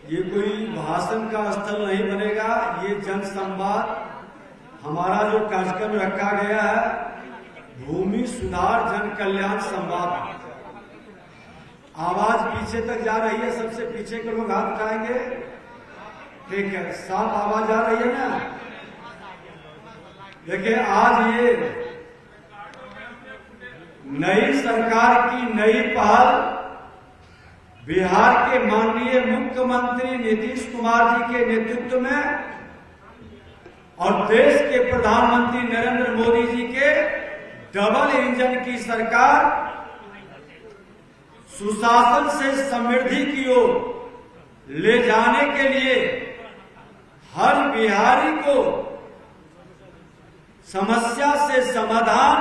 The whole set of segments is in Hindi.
ये कोई भाषण का स्थल नहीं बनेगा। ये जन संवाद हमारा जो कार्यक्रम रखा गया है भूमि सुधार जन कल्याण संवाद। आवाज पीछे तक जा रही है, सबसे पीछे के लोग हाथ उठाएंगे। ठीक है, साफ आवाज आ रही है ना। देखिए, आज ये नई सरकार की नई पहल बिहार के माननीय मुख्यमंत्री नीतीश कुमार जी के नेतृत्व में और देश के प्रधानमंत्री नरेंद्र मोदी जी के डबल इंजन की सरकार सुशासन से समृद्धि की ओर ले जाने के लिए हर बिहारी को समस्या से समाधान,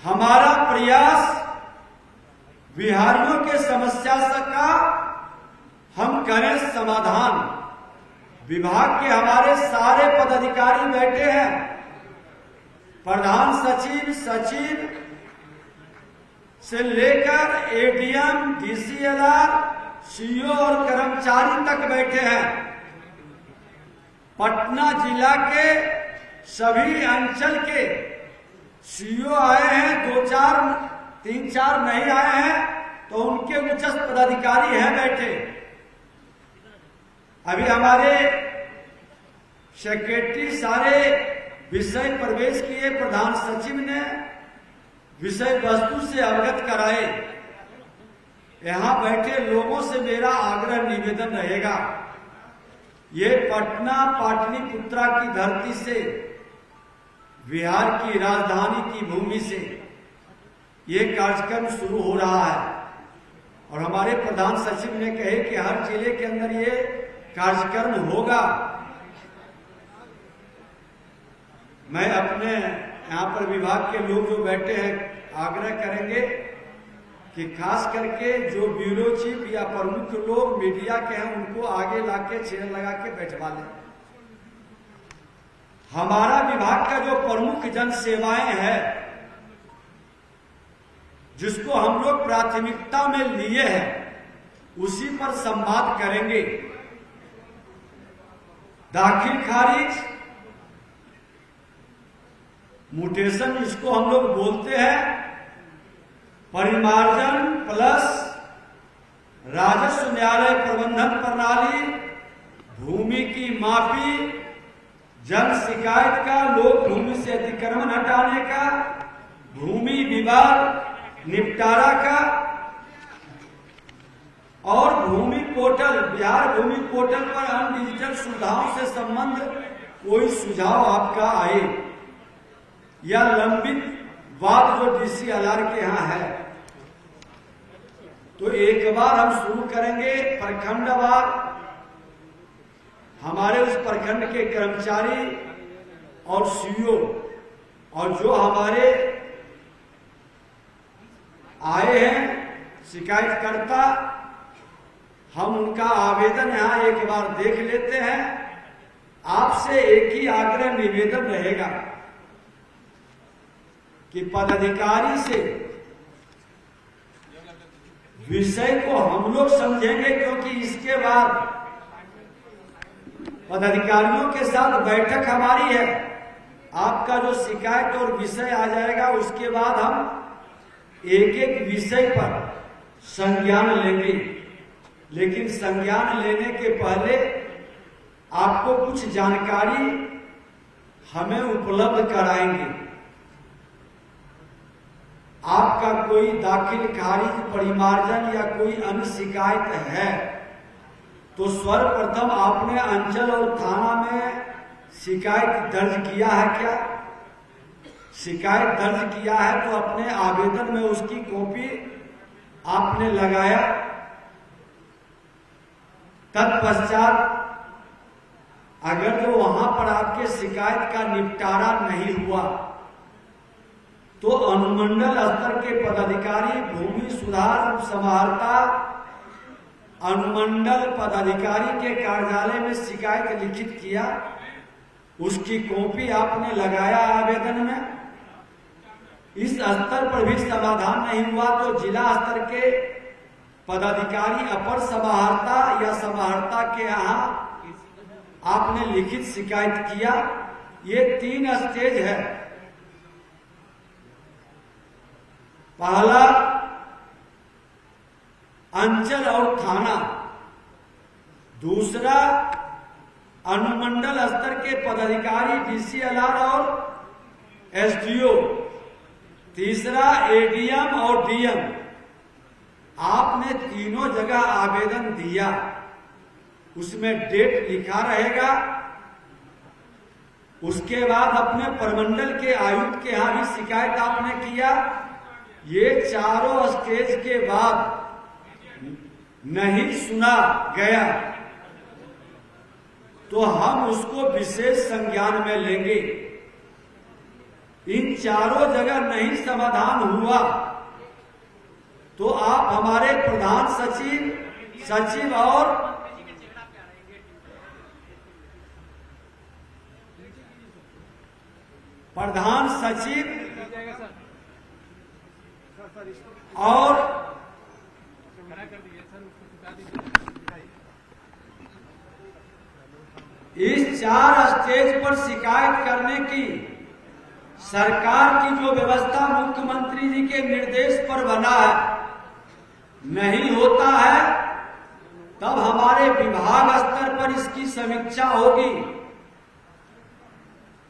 हमारा प्रयास बिहारियों के समस्या का हम करें समाधान। विभाग के हमारे सारे पदाधिकारी बैठे हैं, प्रधान सचिव, सचिव से लेकर एडीएम, डीसीएलआर, सीईओ और कर्मचारी तक बैठे हैं। पटना जिला के सभी अंचल के सीईओ आए हैं, तीन चार नहीं आए हैं तो उनके उच्च पदाधिकारी हैं बैठे। अभी हमारे सेक्रेटरी सारे विषय प्रवेश किए, प्रधान सचिव ने विषय वस्तु से अवगत कराए। यहां बैठे लोगों से मेरा आग्रह निवेदन रहेगा, ये पटना पाटलिपुत्रा की धरती से, बिहार की राजधानी की भूमि से ये कार्यक्रम शुरू हो रहा है और हमारे प्रधान सचिव ने कहे कि हर जिले के अंदर ये कार्यक्रम होगा। मैं अपने यहाँ पर विभाग के लोग जो बैठे हैं आग्रह करेंगे कि खास करके जो ब्यूरो चीफ या प्रमुख लोग मीडिया के हैं उनको आगे लाके चेयर लगा के बैठवा लें। हमारा विभाग का जो प्रमुख जन सेवाएं हैं जिसको हम लोग प्राथमिकता में लिए हैं उसी पर संवाद करेंगे। दाखिल खारिज, म्यूटेशन इसको हम लोग बोलते हैं, परिमार्जन प्लस राजस्व न्यायालय प्रबंधन प्रणाली, भूमि की माफी, जन शिकायत का, लोक भूमि से अतिक्रमण हटाने का, भूमि विवाद निपटारा का और भूमि पोर्टल, बिहार भूमि पोर्टल पर अन्य डिजिटल सुविधाओं से संबंध कोई सुझाव आपका आए या लंबित वाद जो डीसीएलआर के यहाँ है तो एक बार हम शुरू करेंगे प्रखंडवार। हमारे उस प्रखंड के कर्मचारी और सीईओ और जो हमारे आए हैं शिकायतकर्ता, हम उनका आवेदन यहां एक बार देख लेते हैं। आपसे एक ही आग्रह निवेदन रहेगा कि पदाधिकारी से विषय को हम लोग समझेंगे, क्योंकि इसके बाद पदाधिकारियों के साथ बैठक हमारी है। आपका जो शिकायत और विषय आ जाएगा उसके बाद हम एक एक विषय पर संज्ञान लेंगे, लेकिन संज्ञान लेने के पहले आपको कुछ जानकारी हमें उपलब्ध कराएंगे। आपका कोई दाखिल खारिज, परिमार्जन या कोई अन्य शिकायत है तो सर्वप्रथम आपने अंचल और थाना में शिकायत दर्ज किया है क्या? शिकायत दर्ज किया है तो अपने आवेदन में उसकी कॉपी आपने लगाया। तत्पश्चात अगर जो वहां पर आपके शिकायत का निपटारा नहीं हुआ तो अनुमंडल स्तर के पदाधिकारी, भूमि सुधार समाहर्ता, अनुमंडल पदाधिकारी के कार्यालय में शिकायत लिखित किया, उसकी कॉपी आपने लगाया आवेदन में। इस स्तर पर भी समाधान नहीं हुआ तो जिला स्तर के पदाधिकारी, अपर समाहर्ता या समाहर्ता के यहाँ आपने लिखित शिकायत किया। ये 3 स्टेज है। पहला अंचल और थाना, दूसरा अनुमंडल स्तर के पदाधिकारी डीसीएलआर और एसडीओ, तीसरा एडीएम और डीएम। आपने तीनों जगह आवेदन दिया, उसमें डेट लिखा रहेगा। उसके बाद अपने प्रमंडल के आयुक्त के यहां भी शिकायत आपने किया। ये चारों स्टेज के बाद नहीं सुना गया तो हम उसको विशेष संज्ञान में लेंगे। इन चारों जगह नहीं समाधान हुआ तो आप हमारे प्रधान सचिव और प्रधान सचिव और इस 4 स्टेज पर शिकायत करने की सरकार की जो व्यवस्था मुख्यमंत्री जी के निर्देश पर बना है, नहीं होता है तब हमारे विभाग स्तर पर इसकी समीक्षा होगी।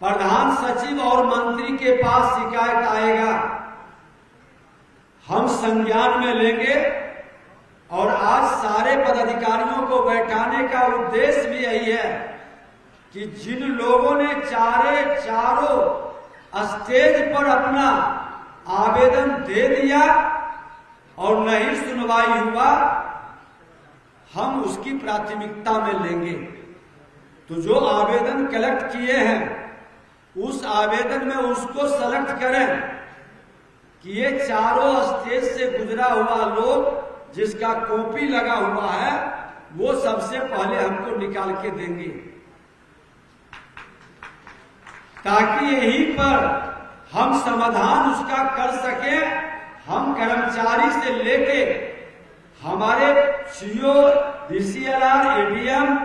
प्रधान सचिव और मंत्री के पास शिकायत आएगा, हम संज्ञान में लेंगे। और आज सारे पदाधिकारियों को बैठाने का उद्देश्य भी यही है कि जिन लोगों ने चारों स्टेज पर अपना आवेदन दे दिया और नहीं सुनवाई हुआ, हम उसकी प्राथमिकता में लेंगे। तो जो आवेदन कलेक्ट किए हैं उस आवेदन में उसको सेलेक्ट करें कि ये चारों स्टेज से गुजरा हुआ लोग जिसका कॉपी लगा हुआ है वो सबसे पहले हमको निकाल के देंगे, ताकि यहीं पर हम समाधान उसका कर सके। हम कर्मचारी से लेके हमारे सीओ, डीसीएलआर, एडीएम,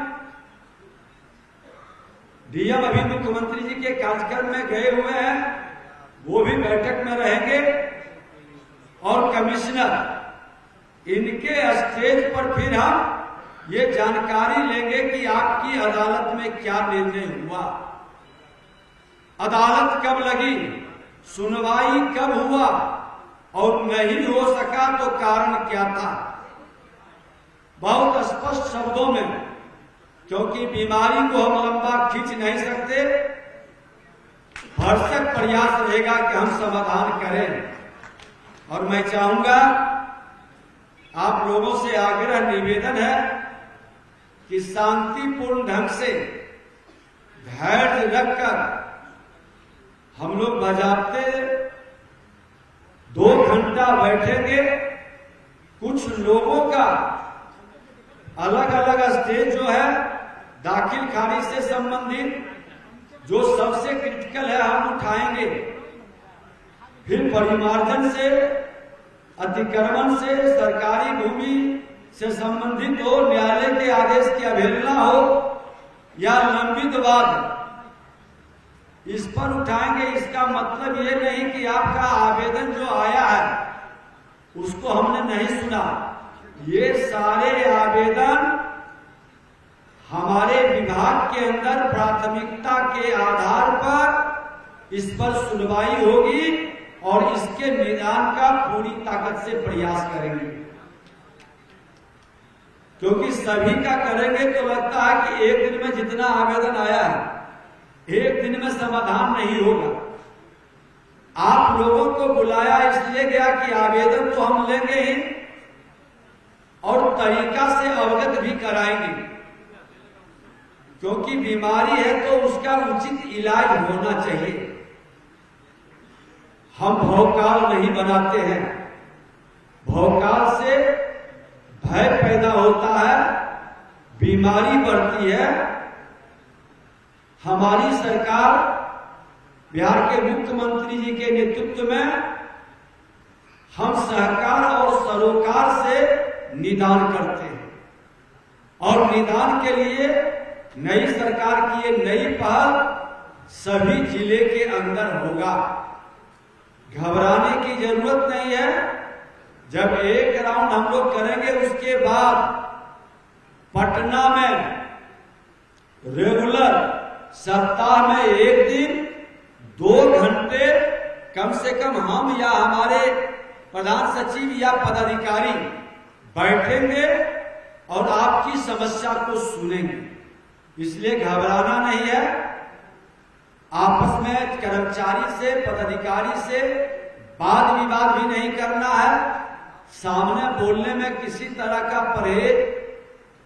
डीएम अभी मुख्यमंत्री जी के कार्यक्रम में गए हुए हैं, वो भी बैठक में रहेंगे। और कमिश्नर, इनके स्टेज पर फिर हम ये जानकारी लेंगे कि आपकी अदालत में क्या निर्णय हुआ, अदालत कब लगी, सुनवाई कब हुआ और नहीं हो सका तो कारण क्या था। बहुत स्पष्ट शब्दों में, क्योंकि बीमारी को हम लंबा खींच नहीं सकते, भरसक प्रयास रहेगा कि हम समाधान करें। और मैं चाहूंगा, आप लोगों से आग्रह निवेदन है कि शांतिपूर्ण ढंग से धैर्य रखकर हम लोग बजाते 2 घंटा बैठेंगे। कुछ लोगों का अलग अलग स्टेज जो है दाखिल खारिज से संबंधित जो सबसे क्रिटिकल है हम उठाएंगे। फिर परिमार्जन से, अतिक्रमण से, सरकारी भूमि से संबंधित हो, न्यायालय के आदेश की अवहेलना हो या लंबित वाद, इस पर उठाएंगे। इसका मतलब ये नहीं कि आपका आवेदन जो आया है उसको हमने नहीं सुना। ये सारे आवेदन हमारे विभाग के अंदर प्राथमिकता के आधार पर इस पर सुनवाई होगी और इसके निदान का पूरी ताकत से प्रयास करेंगे। क्योंकि सभी का करेंगे तो लगता है कि एक दिन में जितना आवेदन आया है एक दिन में समाधान नहीं होगा। आप लोगों को बुलाया इसलिए गया कि आवेदन तो हम लेंगे ही और तरीका से अवगत भी कराएंगे, क्योंकि बीमारी है तो उसका उचित इलाज होना चाहिए। हम भौकाल नहीं बनाते हैं, भौकाल से भय पैदा होता है, बीमारी बढ़ती है। हमारी सरकार बिहार के मुख्यमंत्री जी के नेतृत्व में हम सहकार और सरोकार से निदान करते हैं। और निदान के लिए नई सरकार की ये नई पहल सभी जिले के अंदर होगा। घबराने की जरूरत नहीं है। जब एक राउंड हम लोग करेंगे उसके बाद पटना में रेगुलर सप्ताह में एक दिन 2 घंटे कम से कम हम या हमारे प्रधान सचिव या पदाधिकारी बैठेंगे और आपकी समस्या को सुनेंगे। इसलिए घबराना नहीं है। आपस में कर्मचारी से पदाधिकारी से वाद विवाद भी नहीं करना है। सामने बोलने में किसी तरह का परहेज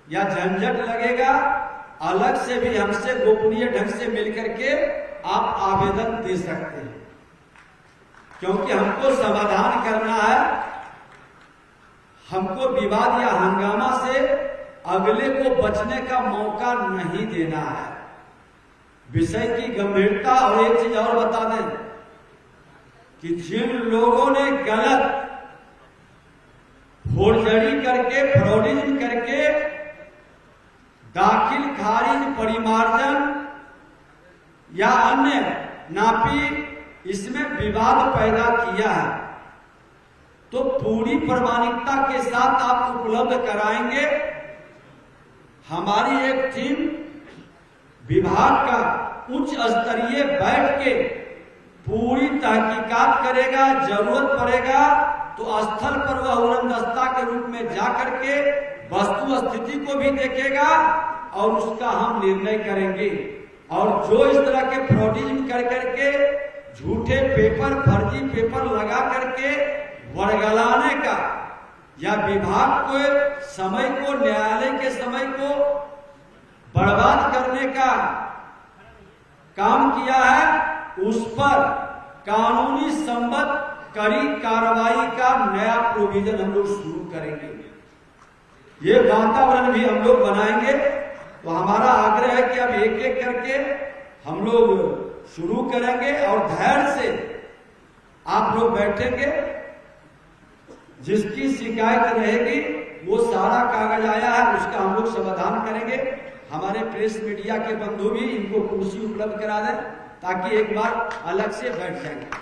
या झंझट लगेगा, अलग से भी हमसे गोपनीय ढंग से मिलकर के आप आवेदन दे सकते हैं, क्योंकि हमको समाधान करना है। हमको विवाद या हंगामा से अगले को बचने का मौका नहीं देना है। विषय की गंभीरता। और एक चीज और बता दें कि जिन लोगों ने गलत फोर्जरी करके फ्रॉडिज्म करके दाखिल खारिज परिमार्जन या अन्य नापी इसमें विवाद पैदा किया है, तो पूरी प्रामाणिकता के साथ आप उपलब्ध कराएंगे। हमारी एक टीम विभाग का उच्च स्तरीय बैठ के पूरी तहकीकात करेगा। जरूरत पड़ेगा तो स्थल पर वह उड़नदस्ता के रूप में जाकर के वस्तु स्थिति को भी देखेगा और उसका हम निर्णय करेंगे। और जो इस तरह के फ्रॉडिज्म कर करके झूठे पेपर फर्जी पेपर लगा करके वर्गलाने का या विभाग को समय को न्यायालय के समय को बर्बाद करने का काम किया है, उस पर कानूनी संबद्ध कड़ी कार्रवाई का नया प्रोविजन हम लोग शुरू करेंगे। ये वातावरण भी हम लोग बनाएंगे। तो हमारा आग्रह है कि अब एक एक करके हम लोग शुरू करेंगे और धैर्य से आप लोग बैठेंगे। जिसकी शिकायत रहेगी वो सारा कागज आया है, उसका हम लोग समाधान करेंगे। हमारे प्रेस मीडिया के बंधु भी इनको कुर्सी उपलब्ध करा दें ताकि एक बार अलग से बैठ जाएंगे।